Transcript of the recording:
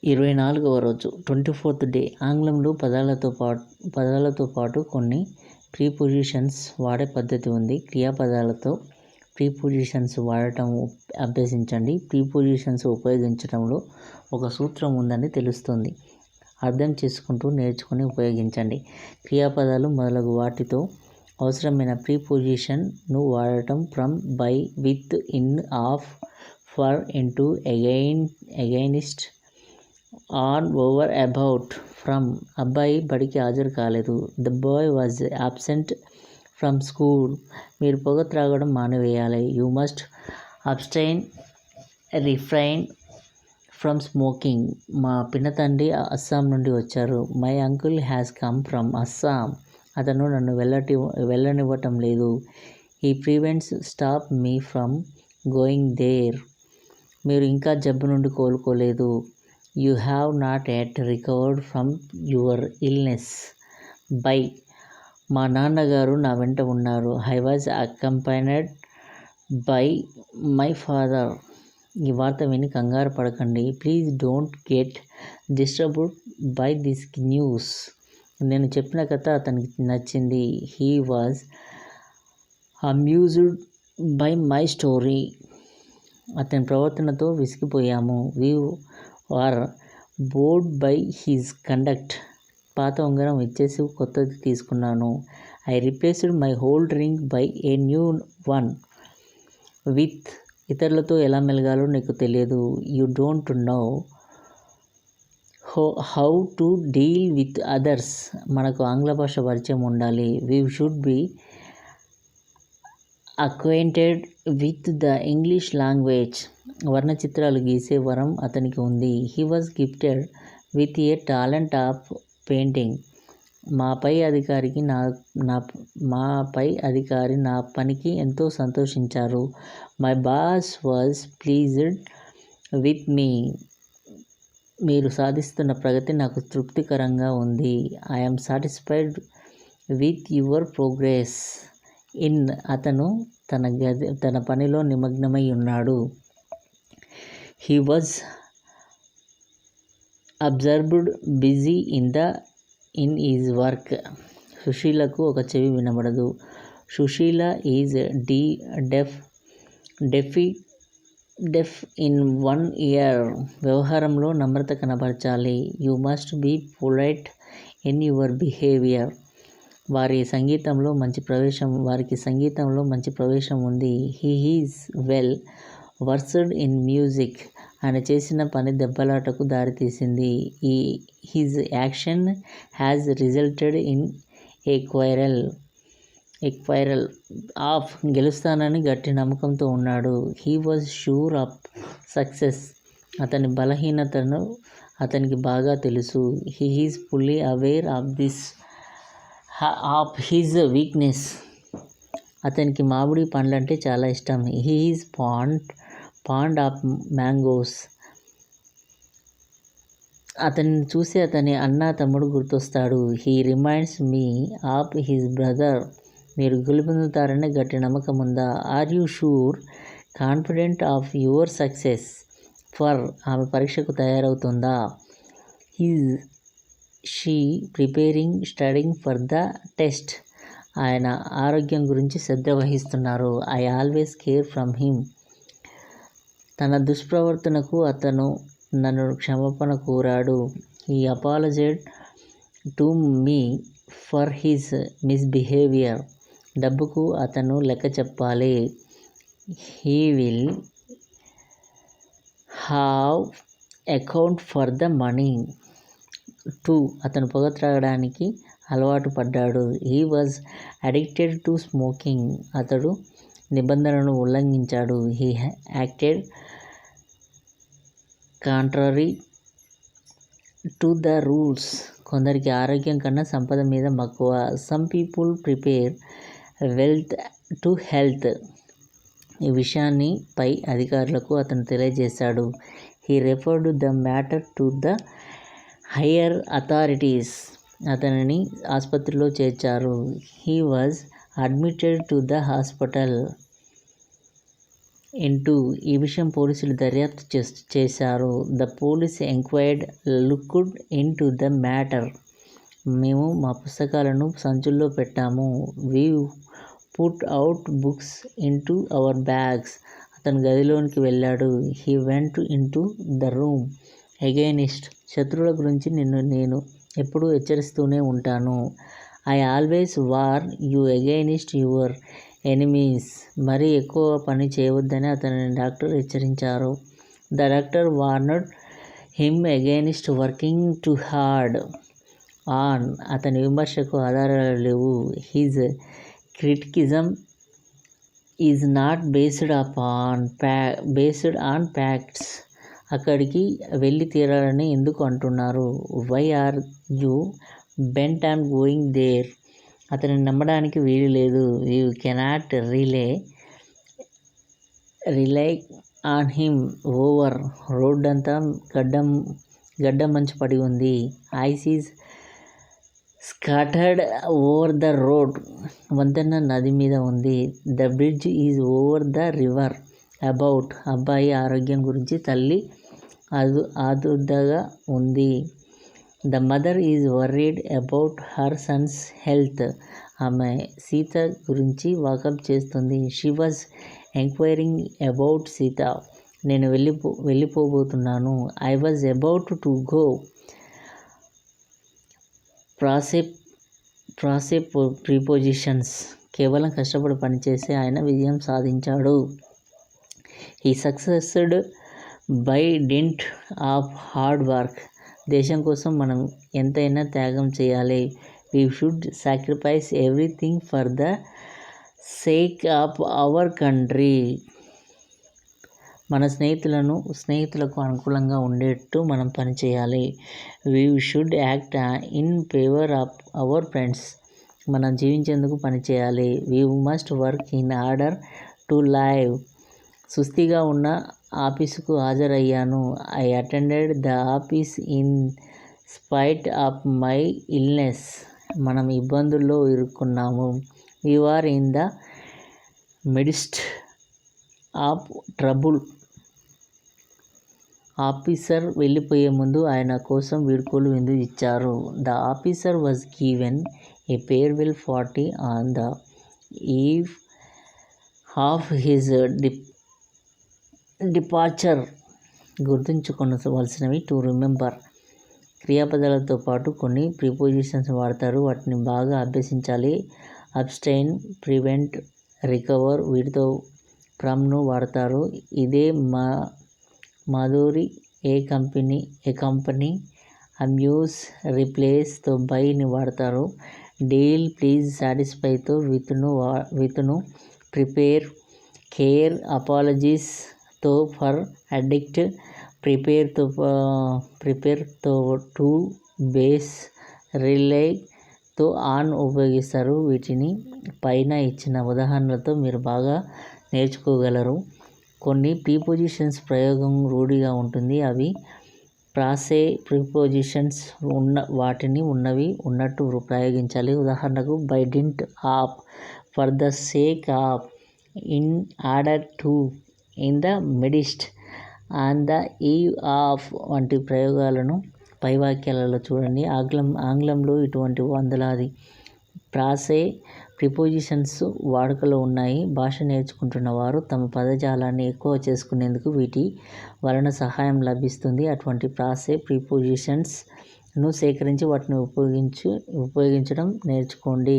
24వ రోజు 24th day. ఆంగ్లంలో పదాలతో పాటు కొన్ని ప్రీపోజిషన్స్ వాడే పద్ధతి ఉంది. క్రియాపదాలతో ప్రీపోజిషన్స్ వాడటం అభ్యసించండి. ప్రీపోజిషన్స్ ఉపయోగించడంలో ఒక సూత్రం ఉందని తెలుస్తుంది. అర్థం చేసుకుంటూ నేర్చుకుని ఉపయోగించండి. క్రియాపదాలు మొదలగు వాటితో అవసరమైన ప్రీపోజిషన్ను వాడటం from, by, with, in, of, for, into, against, on, over, about. From, అబ్బాయి బడికి హాజరు కాలేదు. The boy was absent from school. మీరు పొగ త్రాగడం మానివేయాలి. You must refrain from smoking. మా పినతండ్రి అస్సాం నుండి వచ్చారు. My uncle has come from Assam. అతను నన్ను వెళ్ళనివ్వటం లేదు. He stop me from going there. మీరు ఇంకా జబ్బు నుండి కోలుకోలేదు. You have not yet recovered from your illness. By, మా నాన్నగారు నా వెంట ఉన్నారు. I was accompanied by my father. ఈ వార్త విని కంగారు పడకండి. Please don't get disturbed by this news. నేను చెప్పిన కథ అతనికి నచ్చింది. He was amused by my story. అతని ప్రవర్తనతో విసిగిపోయాము. We are bored by his conduct. పాత ఉంగరం ఇచ్చేసి కొత్తది తీసుకున్నాను. I replaced my old ring by a new one. With, ఇతరులతో ఎలా మెలగాలో నీకు తెలియదు. You don't know how to deal with others. మనకు ఆంగ్ల భాష పరిచయం ఉండాలి. We should be acquainted with the English language. వర్ణ చిత్రాలు గీసే వరం అతనికి ఉంది. He was gifted with a talent of painting. మా పై అధికారి నా పనికి ఎంతో సంతోషించారు. My boss was pleased with me. మీరు సాధిస్తున్న ప్రగతి నాకు తృప్తికరంగా ఉంది. I'm satisfied with your progress. In, అతను తన పనిలో నిమగ్నమై ఉన్నాడు. He was absorbed busy in his work. సుశీలకు ఒక చెవి వినబడదు. Susheela is deaf in one ear. వ్యవహారంలో నమ్రత కనబరచాలి. You must be polite in your behaviour. వారికి సంగీతంలో మంచి ప్రవేశం ఉంది. He is well versed in music. ఆయన చేసిన పని దెబ్బలాటకు దారితీసింది. His action has resulted in a quarrel of. గెలుస్తానని గట్టి నమ్మకంతో ఉన్నాడు. He was sure of success. అతని బలహీనతను అతనికి బాగా తెలుసు. He is fully aware of his weakness. అతనికి మామిడి పండ్లంటే చాలా ఇష్టం. He is fond of mangoes. అతన్ని చూసి అతని అన్న తమ్ముడు గుర్తొస్తాడు. He reminds me of his brother. మీరు గెలుపొందుతారనే గట్టి నమ్మకం ఉందా? Are you sure confident of your success? For, ఆమె పరీక్షకు తయారవుతుందా? Is she studying for the test. ఆయన ఆరోగ్యం గురించి శ్రద్ధ వహిస్తున్నారు. I always care from him. తన దుష్ప్రవర్తనకు అతను నన్ను క్షమాపణ కోరాడు. He apologised to me for his misbehaviour. డబ్బుకు అతను లెక్క చెప్పాలి. He will have account for the money. 2, అతను పొగ త్రాగడానికి అలవాటు పడ్డాడు. He was addicted to smoking. అతడు నిబంధనలను ఉల్లంఘించాడు. He acted contrary to the rules. కొందరికి ఆరోగ్యం కన్నా సంపద మీద మక్కువ. Some people prefer wealth to health. ఈ విషయాన్ని పై అధికారులకు అతను తెలియజేశాడు. He referred the matter to the higher authorities. అతనిని ఆసుపత్రిలో చేర్చారు. He was admitted to the hospital. ఈ విషయం పోలీసులు దర్యాప్తు చేశారు. The police enquired looked into the matter. మేము మా పుస్తకాలను సంచుల్లో పెట్టాము. We put our books into our bags. అతను గదిలోనికి వెళ్ళాడు. He went into the room against. శత్రువుల గురించి నేను ఎప్పుడూ హెచ్చరిస్తూనే ఉంటాను. I always warn you against your enemies. మరీ ఎక్కువ పని చేయవద్దని అతనిని డాక్టర్ హెచ్చరించారు. The doctor warned him against working too hard on. అతని విమర్శకు ఆధారాలు లేవు. His criticism is not based on facts. అక్కడికి వెళ్ళి తీరాలని ఎందుకు అంటున్నారు? Why are you bent on going there? అతనిని నమ్మడానికి వీలు లేదు. You cannot rely on him. Over. రోడ్డంతా గడ్డ మంచు పడి ఉంది. Ice is scattered over the road. వంతెన నది మీద ఉంది. The bridge is over the river. About. అబ్బాయి ఆరోగ్యం గురించి తల్లి ఆదుర్దాగా ఉంది. The mother is worried about her son's health. ఆమె సీత గురించి వాకప్ చేస్తుంది. She was enquiring about Sita. నేను వెళ్ళిపోబోతున్నాను. I was about to go. ప్రాసే ప్రిపోజిషన్స్. కేవలం కష్టపడి పనిచేసి ఆయన విజయం సాధించాడు. He సక్సెస్డ్ by dint of hard work. దేశం కోసం మనం ఎంతైనా త్యాగం చేయాలి. We should sacrifice everything for the sake of our country. మన స్నేహితులకు అనుకూలంగా ఉండేట్టు మనం పనిచేయాలి. We should act in favour of our friends. మనం జీవించేందుకు పనిచేయాలి. We must work in order to live. సుస్థిగా ఉన్న ఆఫీసుకు హాజరయ్యాను. I attended the office in spite of my illness. మనం ఇబ్బందుల్లో ఇరుక్కున్నాము. We are in the midst of trouble. Officer వెళ్ళిపోయే ముందు ఆయన కోసం వీడ్కోలు విందు ఇచ్చారు. The officer was given a farewell party on the eve of his departure. గుర్తుంచుకోవలసినవి. To remember. క్రియాపదాలతో పాటు కొన్ని ప్రిపోజిషన్స్ వాడతారు. వాటిని బాగా అభ్యసించాలి. అబ్స్టైన్, ప్రివెంట్, రికవర్ వీటితో ఫ్రమ్ను వాడతారు. ఇదే మాధురి ఏ కంపెనీ అమ్యూజ్, రిప్లేస్తో బైని వాడతారు. డీల్, ప్లీజ్, సాటిస్ఫైతో విత్ను ప్రిపేర్, కేర్, అపాలజీస్తో ఫర్, అడిక్ట్, ప్రిపేర్తో టు, బేస్, రిలైతో ఆన్ ఉపయోగిస్తారు. వీటిని పైన ఇచ్చిన ఉదాహరణలతో మీరు బాగా నేర్చుకోగలరు. కొన్ని ప్రిపోజిషన్స్ ప్రయోగం రూఢిగా ఉంటుంది. అవి ప్రాసే ప్రిపోజిషన్స్. వాటిని ఉన్నవి ఉన్నట్టు ప్రయోగించాలి. ఉదాహరణకు by dint of, for the sake of, in order to, in the midst, on the eve of వంటి ప్రయోగాలను పై వాక్యాలలో చూడండి. ఆంగ్లంలో ఇటువంటి వందలాది ప్రాసే ప్రిపోజిషన్స్ వాడుకలో ఉన్నాయి. భాష నేర్చుకుంటున్న వారు తమ పదజాలాన్ని ఎక్కువ చేసుకునేందుకు వీటి వలన సహాయం లభిస్తుంది. అటువంటి ప్రాసే ప్రిపోజిషన్స్ను సేకరించి వాటిని ఉపయోగించడం నేర్చుకోండి.